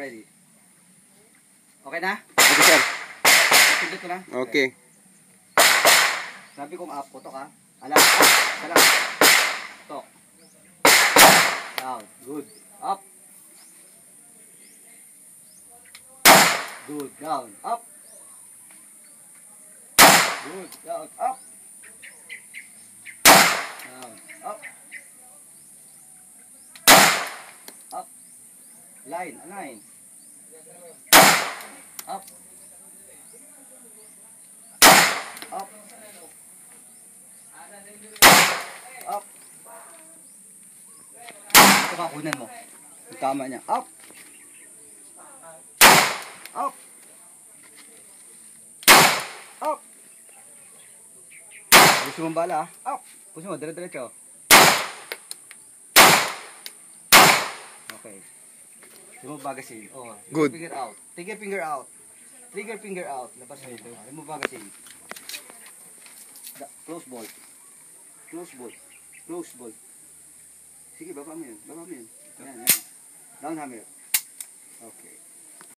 ready. Okay na? Okay, sir. Pindot ko na? Okay. Sabi kong up, putok ha. Ala, up, salam. Putok. Down, good. Up. Good, down, up. Good, down, up. Down, up. Up. Line, align. Up. Up. Up. Ito kakunan mo. Yung tama niya. Up. Up. Up. Gusto mong bala, ha? Up. Puso mo, dire-diretso. Okay. Remove magazine. Oh, Good. Finger out. Trigger finger out. Trigger finger out. Labas na ito. Remove magazine. Close ball. Close ball. Close ball. Sige, baba mo yun. Baba mo yun. Yan, yan. Down hammer. Okay.